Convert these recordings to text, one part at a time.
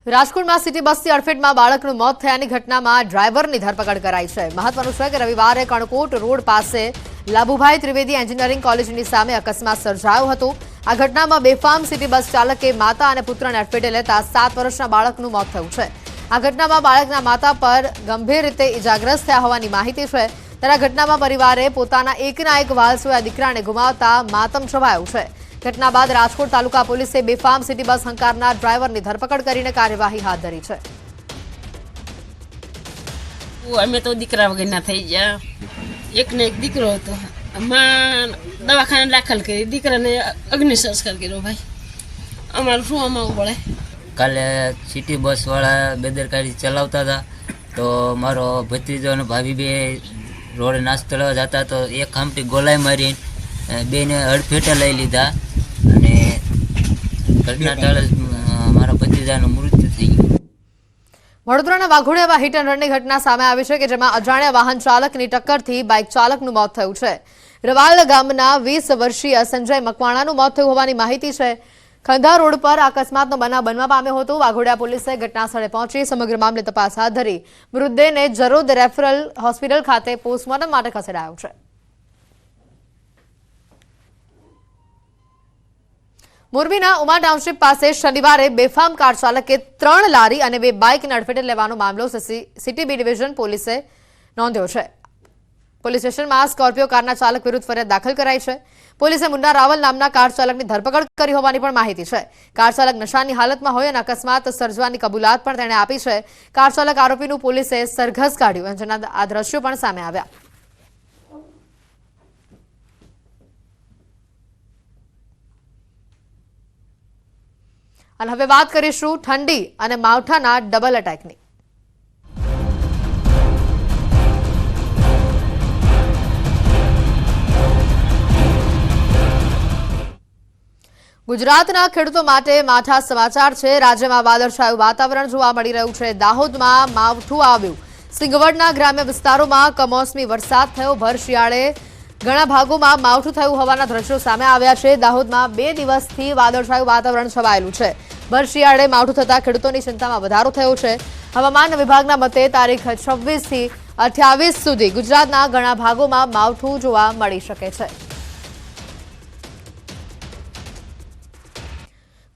રાજકોટમાં સિટી બસથી અડફેટમાં બાળકનું મોત થયાની ઘટનામાં ડ્રાઈવરની ધરપકડ કરાઈ છે। મહત્વનું છે કે રવિવારે કણકોટ રોડ પાસે લાભુભાઈ ત્રિવેદી એન્જિનિયરિંગ કોલેજની સામે અકસ્માત સર્જાયો હતો। આ ઘટનામાં બેફામ સિટી બસ ચાલકે માતા અને પુત્રને અડફેટે લેતા 7 વર્ષના બાળકનું મોત થયું છે। આ ઘટનામાં બાળકના માતા પર ગંભીર રીતે ઇજાગ્રસ્ત થયા હોવાની માહિતી છે। ત્યારે આ ઘટનામાં પરિવારે પોતાના એકના એક વાલસોયા દીકરાને ગુમાવતા માતમ છવાયો છે। घटना बाद राजकोट तालुका पुलिस बेफाम सिटी बस हंकारनार ड्राइवर की धरपकड़ करीने कार्यवाही हाथ धरी है। अमे तो दीकरा वगैरह थई गया। एक ने एक दीकरो हतो मां दवाखाने दाखल करी दीकरा ने अग्नि संस्कार कर्यो। भाई अमार शुं अमावुं पड़े। काले सिटी बस वाला बेदरकारी चलावता था तो मारो भतीजो ने भाभी बे रोड नास्ता जाता तो एक खामटी गोलाई मारी बेने हड़फेटे लई लीधा અને ઘટના સ્થળે મારા ભતીજાનું મૃત્યુ થઈ ગયું। વડોદરાના વાઘોડિયામાં હિટ એન્ડ રનની ઘટના સામે આવી છે કે જેમાં અજાણ્યા વાહન ચાલકની ટક્કરથી બાઇક ચાલકનું મોત થયું છે। રવાલ ગામના 20 વર્ષીય સંજય મકવાણાનું મોત થયું હોવાની માહિતી છે। ખંધા રોડ પર અકસ્માતનો બનાવ બનવા પામ્યો હતો। વાઘોડિયા પોલીસે ઘટના સ્થળે પહોંચી સમગ્ર મામલે તપાસ હાથ ધરી મૃતદેહને જરોદ રેફરલ હોસ્પિટલ ખાતે પોસ્ટમોર્ટમ માટે ખસેડાયો છે। મોરબીના ઉમા ટાઉનશીપ પાસે શનિવારે બેફામ કાર ચાલકે 3 લારી અને 2 બાઇકને અડફેટે લેવાનો મામલો સિટી બી ડિવિઝન પોલીસે નોંધ્યો છે। પોલીસ સ્ટેશનમાં સ્કોર્પિયો કારના ચાલક વિરુદ્ધ ફરિયાદ દાખલ કરાઈ છે। પોલીસે મુન્ના રાવલ નામના કાર ચાલકની ધરપકડ કરી હોવાની પણ માહિતી છે। કાર ચાલક નશાની હાલતમાં હોય અને અકસ્માત સર્જવાની કબૂલાત પણ તેણે આપી છે। કાર ચાલક આરોપીનું પોલીસે સરઘસ કાઢ્યું જેના આ દ્રશ્યો પણ સામે આવ્યા। અને હવે વાત કરીશું ઠંડી અને માવઠાના ડબલ એટેકની। ગુજરાતના ખેડૂતો માટે માઠા સમાચાર છે। રાજ્યમાં વાદળછાયું વાતાવરણ જોવા મળી રહ્યું છે। દાહોદમાં માવઠું આવ્યું। સિંગવડના ગ્રામ્ય વિસ્તારોમાં કમોસમી વરસાદ થયો। ભર શિયાળે ઘણા ભાગોમાં માવઠું થયું હોવાના દ્રશ્યો સામે આવ્યા છે। દાહોદમાં 2 દિવસથી વાદળછાયું વાતાવરણ છવાયેલું છે। ભર શિયાળે માવઠું થતા ખેડૂતોની ચિંતામાં વધારો થયો છે। હવામાન વિભાગના મતે તારીખ 26 થી 28 સુધી ગુજરાતના ઘણા ભાગોમાં માવઠું જોવા મળી શકે છે।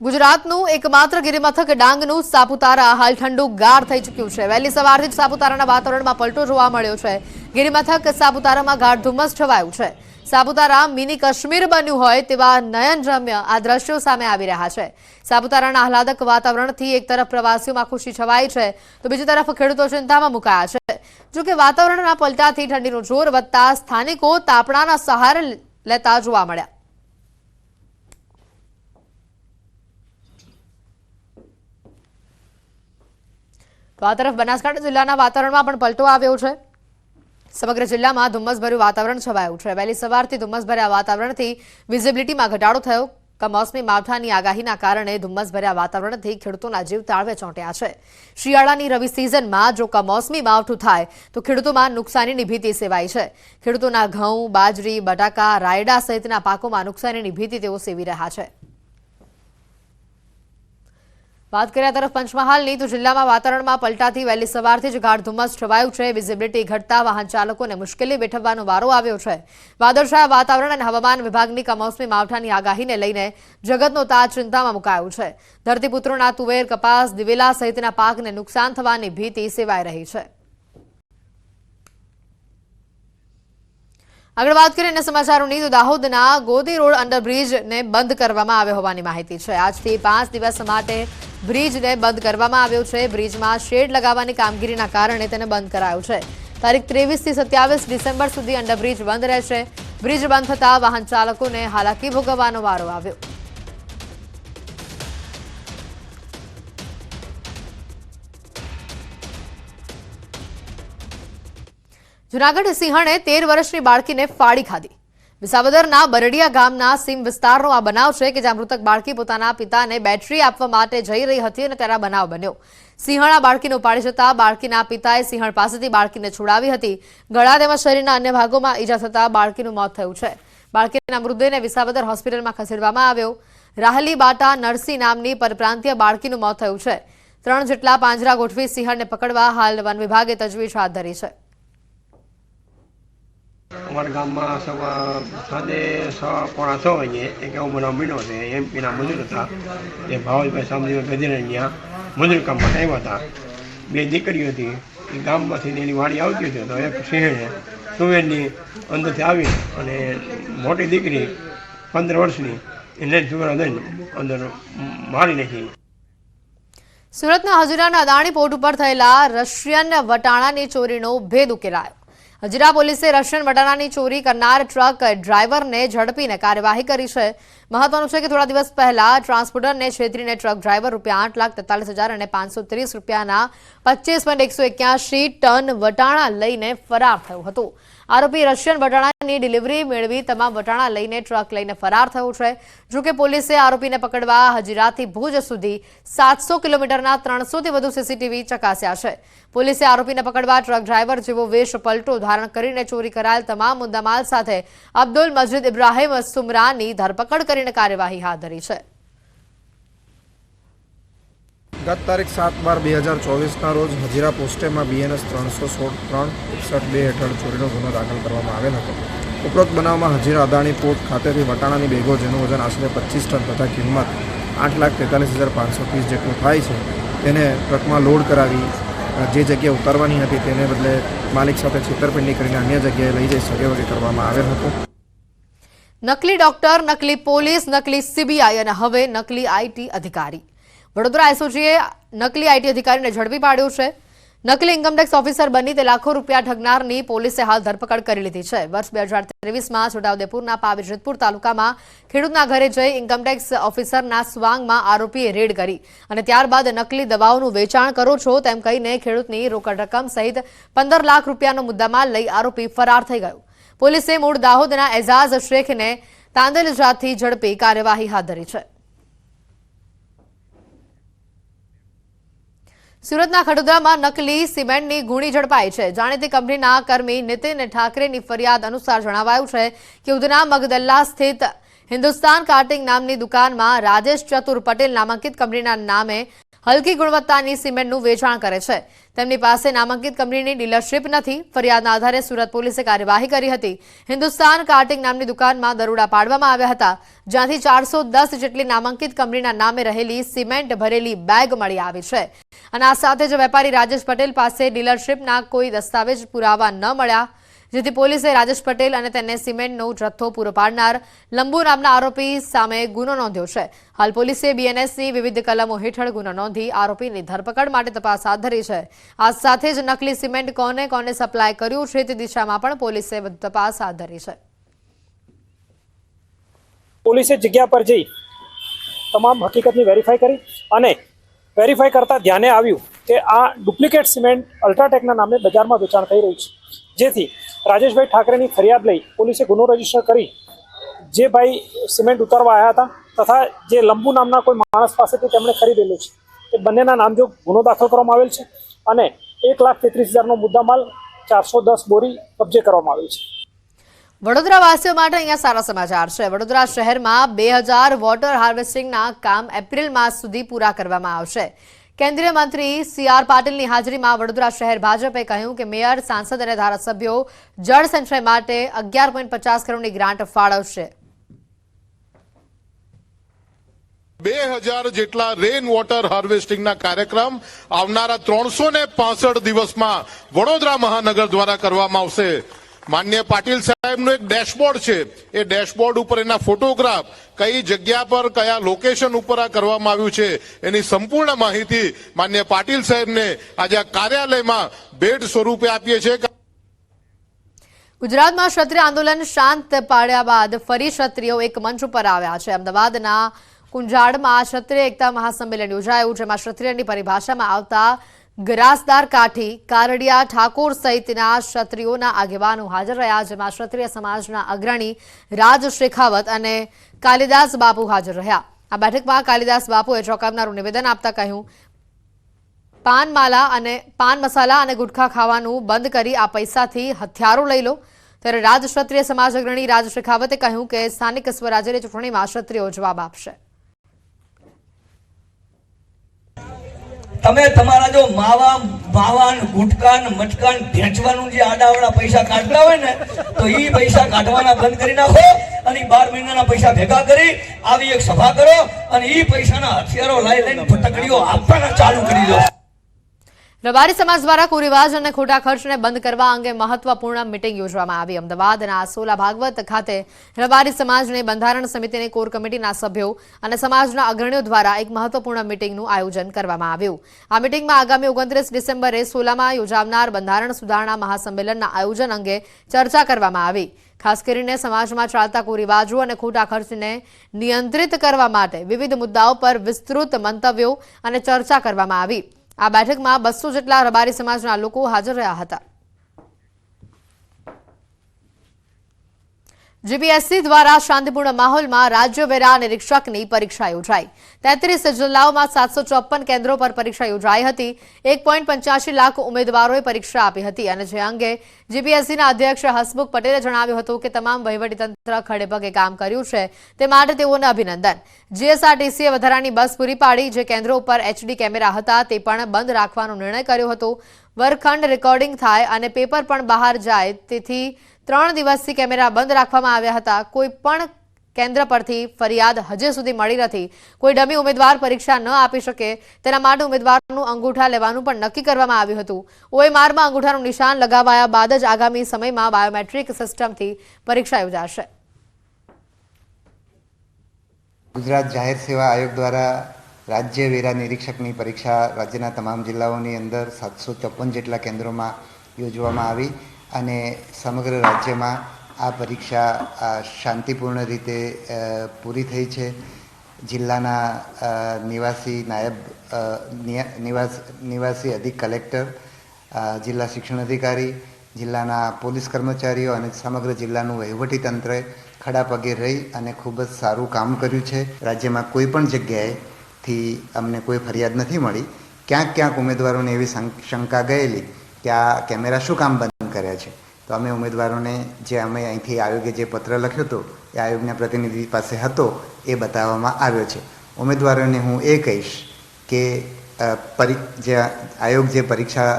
ગુજરાતનું એકમાત્ર ગિરિમથક ડાંગનું સાપુતારા હાલ ઠંડુ ગાર થઈ ચૂક્યું છે। વહેલી સવારથી જ સાપુતારાના વાતાવરણમાં પલટો જોવા મળ્યો છે। ગિરિમથક સાપુતારામાં ગાઢ ધુમ્મસ છવાયું છે। સાપુતારા મિની કાશ્મીર બન્યું હોય તેવા નયનરમ્ય આ દ્રશ્યો સામે આવી રહ્યા છે। સાપુતારાના આહલાદક વાતાવરણથી એક તરફ પ્રવાસીઓમાં ખુશી છવાઈ છે તો બીજી તરફ ખેડૂતો ચિંતામાં મુકાયા છે। જો કે વાતાવરણના પલટાથી ઠંડીનું જોર વધતા સ્થાનિકો તાપણાના સહારે લેતા જોવા મળ્યા। તો આ તરફ બનાસકાંઠા જિલ્લાના વાતાવરણમાં પણ પલટો આવ્યો છે। સમગ્ર જિલ્લામાં ધુમ્મસભર્યું વાતાવરણ છવાયું છે। વહેલી સવારથી ધુમ્મસભર્યા વાતાવરણથી વિઝિબિલિટીમાં ઘટાડો થયો। કમોસમી માવઠાની આગાહીના કારણે ધુમ્મસભર્યા વાતાવરણથી ખેડૂતોના જીવ તાળવે ચોંટ્યા છે। શિયાળાની રવિ સિઝનમાં જો કમોસમી માવઠું થાય તો ખેડૂતોમાં નુકસાનીની ભીતિ સેવાઈ છે। ખેડૂતોના ઘઉં, બાજરી, બટાકા, રાયડા સહિતના પાકોમાં નુકસાનીની ભીતિ તેઓ સેવી રહ્યા છે। વાત કર્યા તરફ પંચમહાલની તો જિલ્લામાં વાતાવરણમાં પલટાથી વહેલી સવારથી જ ગાઢ ધુમ્મસ છવાયું છે। વિઝિબિલિટી ઘટતા વાહન ચાલકોને મુશ્કેલી વેઠવવાનો વારો આવ્યો છે। વાદળછાયા વાતાવરણ અને હવામાન વિભાગની કમોસમી માવઠાની આગાહીને લઈને જગતનો તાજ ચિંતામાં મુકાયો છે। ધરતીપુત્રોના તુવેર, કપાસ, દિવેલા સહિતના પાકને નુકસાન થવાની ભીતિ સેવાઈ રહી છે। આગળ વાત કરીએ અન્ય સમાચારોની તો દાહોદના ગોદી રોડ અંડરબ્રિજને બંધ કરવામાં આવ્યો હોવાની માહિતી છે। આજથી 5 દિવસ માટે બ્રિજને બંધ કરવામાં આવ્યો છે। બ્રિજમાં શેડ લગાવવાની કામગીરીના કારણે તેને બંધ કરાયો છે। તારીખ 23 થી 27 ડિસેમ્બર સુધી અંડરબ્રિજ બંધ રહેશે। બ્રિજ બંધ થતા વાહન ચાલકોને હાલાકી ભોગવવાનો વારો આવ્યો। જૂનાગઢ સિંહણે 13 વર્ષની બાળકીને ફાડી ખાધી। વિસાવદરના બરડિયા ગામના સીમ વિસ્તારનો આ બનાવ છે કે જ્યાં મૃતક બાળકી પોતાના પિતાને બેટરી આપવા માટે જઈ રહી હતી અને ત્યારે બનાવ બન્યો। સિંહણ બાળકીને ઉપાડી જતા બાળકીના પિતાએ સિંહણ પાસેથી બાળકીને છોડાવી હતી। ગળા તેમજ શરીરના અન્ય ભાગોમાં ઈજા થતા બાળકીનું મોત થયું છે। બાળકીના મૃતદેહને વિસાવદર હોસ્પિટલમાં ખસેડવામાં આવ્યો। રાહલી બાટા નરસી નામની પરપ્રાંતીય બાળકીનું મોત થયું છે। 3 જેટલા પાંજરા ગોઠવી સિંહણને પકડવા હાલ વન વિભાગે તજવીજ હાથ ધરી છે. અમારા ગામમાં સાંજે 6:45 વાગે એક એવો બનાવ બન્યો છે. એમપીના મજૂર હતા તે ભાવલભાઈ સામજીભાઈ ગજેરિયા મજૂર કામ માટે આવ્યા હતા. 2 દીકરીઓ હતી એ ગામમાંથી એની વાડી આવતી હતી તો એક સિંહણે સુવેરની અંદરથી આવી અને મોટી દીકરી 15 વર્ષની એને સુવેરા દઈને અંદર મારી નાખી. સુરતના હજીરાના અદાણી પોર્ટ ઉપર થયેલા રશિયન વટાણાની ચોરીનો ભેદ ઉકેલાયો. હજીરા પોલીસે રશિયન વટાણાની ચોરી કરનાર ટ્રક ડ્રાઈવરને ઝડપીને કાર્યવાહી કરી છે. મહત્વનું છે કે થોડા દિવસ પહેલા ટ્રાન્સપોર્ટરને છેતરીને ટ્રક ડ્રાઈવર ₹8,43,000 અને ₹530 25.181 ટન વટાણા લઈને ફરાર થયો હતો. આરોપી રશિયન વટાણાની ડિલિવરી મેળવી તમામ વટાણા લઈને ટ્રક લઈને ફરાર થયો છે. જોકે પોલીસે આરોપીને પકડવા હજીરાથી ભુજ સુધી 700 કિલોમીટરના 300થી વધુ સીસીટીવી ચકાસ્યા છે. પોલીસે આરોપીને પકડવા ટ્રક ડ્રાઈવર જેવો વેશ પલટો ધારણ કરીને ચોરી કરાયેલ તમામ મુદ્દામાલ સાથે અબ્દુલ મજીદ ઇબ્રાહિમ સુમરાની ધરપકડ કરીને કાર્યવાહી હાથ ધરી છે. ગત તારીખ 7/12/2024ના રોજ હજીરા પોસ્ટેમાં BNS 316-361-2 હેઠળ ચોરીનો ગુનો દાખલ કરવામાં આવેલ હતો. ઉપરોક્ત બનાવમાં હજીરા અદાણી પોર્ટ ખાતેથી વટાણાની બેગો જેનું વજન આશરે 25 ટન તથા કિંમત 8,43,530 જેટલું થાય છે તેને ટ્રકમાં લોડ કરાવી જે જગ્યાએ ઉતારવાની હતી તેને બદલે માલિક સાથે છેતરપિંડી કરીને અન્ય જગ્યાએ લઈ જઈ સગેવગે કરવામાં આવેલ હતો. નકલી ડોક્ટર, નકલી પોલીસ, નકલી CBI અને હવે નકલી IT અધિકારી. વડોદરા એસઓજીએ નકલી IT અધિકારીને ઝડપી પાડ્યો છે. નકલી ઇન્કમટેક્સ ઓફિસર બની તે લાખો રૂપિયા ઠગનારની પોલીસે હાલ ધરપકડ કરી લીધી છે. વર્ષ 2023માં છોટાઉદેપુરના પાવીજેતપુર તાલુકામાં ખેડૂતના ઘરે જઈ ઇન્કમટેક્સ ઓફિસરના સ્વાંગમાં આરોપીએ રેડ કરી અને ત્યારબાદ નકલી દવાઓનું વેચાણ કરો છો તેમ કહીને ખેડૂતની રોકડ રકમ સહિત 15 લાખ રૂપિયાનો મુદ્દામાલ લઈ આરોપી ફરાર થઈ ગયો. પોલીસે મૂળ દાહોદના એઝાઝ શેખને તાંદેલજાથી ઝડપી કાર્યવાહી હાથ ધરી છે. સુરતના ખડોદરામાં નકલી સિમેન્ટની ગુણી ઝડપાઈ છે. જાણીતી કંપનીના કર્મી નીતિન ઠાકરેની ફરિયાદ અનુસાર જણાવાયું છે કે ઉધના મગદલ્લા સ્થિત હિન્દુસ્તાન કાર્ટિંગ નામની દુકાનમાં રાજેશ ચતુર પટેલ નામાંકિત કંપનીના નામે હલકી ગુણવત્તાની સિમેન્ટનું વેચાણ કરે છે. તેમની પાસે નામાંકિત કંપનીની ડીલરશીપ નથી. ફરિયાદના આધારે સુરત પોલીસે કાર્યવાહી કરી હતી. હિન્દુસ્તાન કાર્ટિંગ નામની દુકાનમાં દરોડા પાડવામાં આવ્યા હતા, જ્યાંથી 410 જેટલી નામાંકિત કંપનીના નામે રહેલી સિમેન્ટ ભરેલી બેગ મળી આવી છે. અને આ સાથે જ વેપારી રાજેશ પટેલ પાસે ડીલરશીપના કોઈ દસ્તાવેજ પુરાવા ન મળ્યા, જેથી પોલીસે રાજેશ પટેલ અને તેને સિમેન્ટનો જથ્થો પૂરો પાડનાર લંબુ નામના આરોપી સામે ગુનો નોંધ્યો છે. હાલ પોલીસે BNSની વિવિધ કલમો હેઠળ ગુનો નોંધી આરોપીની ધરપકડ માટે તપાસ હાથ ધરી છે. આ સાથે જ નકલી સિમેન્ટ કોને કોને સપ્લાય કર્યું છે તે દિશામાં પણ પોલીસે વધુ તપાસ હાથ ધરી છે. પોલીસે જગ્યા પર જઈ તમામ હકીકતની વેરીફાઈ કરી અને વેરીફાઈ કરતા ધ્યાને આવ્યું કે આ ડુપ્લિકેટ સિમેન્ટ અલ્ટ્રાટેકના નામે બજારમાં વેચાણ થઈ રહ્યું છે. જેથી રાજેશભાઈ ઠાકરેની ફરિયાદ લઈ પોલીસે ગુનો રજીસ્ટર કરી જે ભાઈ સિમેન્ટ ઉતારવા આવ્યા હતા તથા જે લંબુ નામના કોઈ માણસ પાસેથી તેમણે ખરીદેલું છે તે બંનેના નામજોગ ગુનો દાખલ કરવામાં આવેલ છે અને 1,33,000નો મુદ્દામાલ 410 બોરી કબજે કરવામાં આવેલ છે. વડોદરાવાસીઓ માટે અહીંયા સારા સમાચાર છે. વડોદરા શહેરમાં 2000 વોટર હાર્વેસ્ટિંગના કામ એપ્રિલ માસ સુધી પૂરા કરવામાં આવશે. કેન્દ્રીય મંત્રી CR પાટીલની હાજરીમાં વડોદરા શહેર ભાજપે કહ્યું કે મેયર, સાંસદ અને ધારાસભ્યો જળ સંચય માટે 11.50 કરોડની ગ્રાન્ટ ફાળવશે. 2000 જેટલા રેન વોટર હાર્વેસ્ટિંગના કાર્યક્રમ આવનારા 365 દિવસમાં વડોદરા મહાનગર દ્વારા કરવામાં આવશે. માનનીય પાટીલ સાહેબનો એક ડેશબોર્ડ છે. એ ડેશબોર્ડ ઉપર એના ફોટોગ્રાફ, કઈ જગ્યા પર કયા લોકેશન ઉપર આ કરવામાં આવ્યું છે એની સંપૂર્ણ માહિતી માનનીય પાટીલ સાહેબને આજે આ કાર્યાલયમાં ભેટ સ્વરૂપે આપીએ છીએ. ગુજરાતમાં ક્ષત્રિય આંદોલન શાંત પાડ્યા બાદ ફરી ક્ષત્રિયો એક મંચ ઉપર આવ્યા છે. અમદાવાદના કુંજાડમાં ક્ષત્રિય એકતા મહાસંમેલન યોજાયું, જેમાં ક્ષત્રિયની પરિભાષામાં આવતા ગરાસદાર, કાઠી, કારડિયા, ઠાકોર સહિતના ક્ષત્રિયોના આગેવાનો હાજર રહ્યા, જેમાં ક્ષત્રિય સમાજના અગ્રણી રાજ શેખાવત અને કાલિદાસ બાપુ હાજર રહ્યા. આ બેઠકમાં કાલિદાસ બાપુએ ચોંકાવનારું નિવેદન આપતા કહ્યું, પાન મસાલા અને ગુટખા ખાવાનું બંધ કરી આ પૈસાથી હથિયારો લઈ લો. ત્યારે રાજ ક્ષત્રિય સમાજ અગ્રણી રાજ શેખાવતે કહ્યું કે સ્થાનિક સ્વરાજ્યની ચૂંટણીમાં ક્ષત્રિયો જવાબ આપશે. તમે તમારા જો માવા ગુટકા મટકા ભેંચવાનું જે આડાવડા પૈસા કાઢતા હોય ને તો એ પૈસા કાઢવાના બંધ કરી નાખો અને 12 મહિનાના પૈસા ભેગા કરી આવી એક સભા કરો અને એ પૈસાના હથિયારો લઈને ફટકડીઓ આપવાના ચાલુ કરી દો. રબારી સમાજ દ્વારા કુરિવાજ અને ખોટા ખર્ચને બંધ કરવા અંગે મહત્વપૂર્ણ મીટિંગ યોજવામાં આવી. અમદાવાદના સોલા ભાગવત ખાતે રબારી સમાજની બંધારણ સમિતિની કોર કમિટીના સભ્યો અને સમાજના અગ્રણીઓ દ્વારા એક મહત્વપૂર્ણ મીટિંગનું આયોજન કરવામાં આવ્યું. આ મીટિંગમાં આગામી 29 ડિસેમ્બરે સોલામાં યોજાનાર બંધારણ સુધારણા મહાસંમેલનના આયોજન અંગે ચર્ચા કરવામાં આવી. ખાસ કરીને સમાજમાં ચાલતા કુરિવાજો અને ખોટા ખર્ચને નિયંત્રિત કરવા માટે વિવિધ મુદ્દાઓ પર વિસ્તૃત મંતવ્યો અને ચર્ચા કરવામાં આવી. આ બેઠકમાં 200 જેટલા રબારી સમાજના લોકો હાજર રહ્યા હતા. જીપીએસસી દ્વારા શાંતિપૂર્ણ માહોલમાં રાજ્ય વેરા નિરીક્ષકની પરીક્ષા યોજાઈ. 33 જિલ્લાઓમાં 754 કેન્દ્રો પર પરીક્ષા યોજાઈ હતી. 1.85 લાખ ઉમેદવારોએ પરીક્ષા આપી હતી અને જે અંગે જીપીએસસીના અધ્યક્ષ હસમુખ પટેલે જણાવ્યું હતું કે તમામ વહીવટીતંત્ર ખડેપગે કામ કર્યું છે તે માટે તેઓને અભિનંદન. જીએસઆરટીસીએ વધારાની બસ પૂરી પાડી. જે કેન્દ્રો ઉપર એચડી કેમેરા હતા તે પણ બંધ રાખવાનો નિર્ણય કર્યો હતો. વર્ગખંડ રેકોર્ડિંગ થાય અને પેપર પણ બહાર જાય તેથી 3 દિવસથી કેમેરા બંધ રાખવામાં આવ્યા હતા. કોઈ પણ કેન્દ્ર પરથી ફરિયાદ હજી સુધી મળી નથી. કોઈ ડમી ઉમેદવાર પરીક્ષા ન આપી શકે તેના માટે ઉમેદવારનું અંગૂઠા લેવાનું પણ નક્કી કરવામાં આવ્યું હતું. ઓએમઆરમાં અંગૂઠાનું નિશાન લગાવાયા બાદ જ આગામી સમયમાં બાયોમેટ્રિક સિસ્ટમથી પરીક્ષા યોજાશે. ગુજરાત જાહેર સેવા આયોગ દ્વારા રાજ્ય વેરા નિરીક્ષકની પરીક્ષા રાજ્યના તમામ જિલ્લાઓની અંદર 754 જેટલા કેન્દ્રોમાં યોજવામાં આવી અને સમગ્ર રાજ્યમાં આ પરીક્ષા શાંતિપૂર્ણ રીતે પૂરી થઈ છે. જિલ્લાના નિવાસી અધિક કલેક્ટર, જિલ્લા શિક્ષણ અધિકારી, જિલ્લાના પોલીસ કર્મચારીઓ અને સમગ્ર જિલ્લાનું વહીવટીતંત્રએ ખડા પગે રહી અને ખૂબ જ સારું કામ કર્યું છે. રાજ્યમાં કોઈ પણ જગ્યાએથી અમને કોઈ ફરિયાદ નથી મળી. ક્યાંક ઉમેદવારોને એવી શંકા ગયેલી કે આ કેમેરા શું કામ બંધ કર્યા છે, તો અમે ઉમેદવારોને જે અમે અહીંથી આયોગે જે પત્ર લખ્યો હતો એ આયોગના પ્રતિનિધિ પાસે હતો એ બતાવવામાં આવ્યો છે. ઉમેદવારોને હું એ કહીશ કે આયોગ જે પરીક્ષા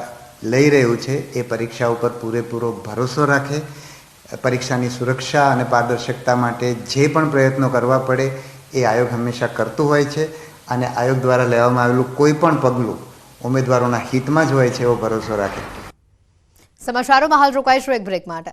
લઈ રહ્યું છે એ પરીક્ષા ઉપર પૂરેપૂરો ભરોસો રાખે. પરીક્ષાની સુરક્ષા અને પારદર્શકતા માટે જે પણ પ્રયત્નો કરવા પડે એ આયોગ હંમેશા કરતું હોય છે અને આયોગ દ્વારા લેવામાં આવેલું કોઈ પણ પગલું ઉમેદવારોના હિતમાં જ હોય છે એવો ભરોસો રાખે. સમાચારોમાં હાલ રોકાઈશું એક બ્રેક માટે.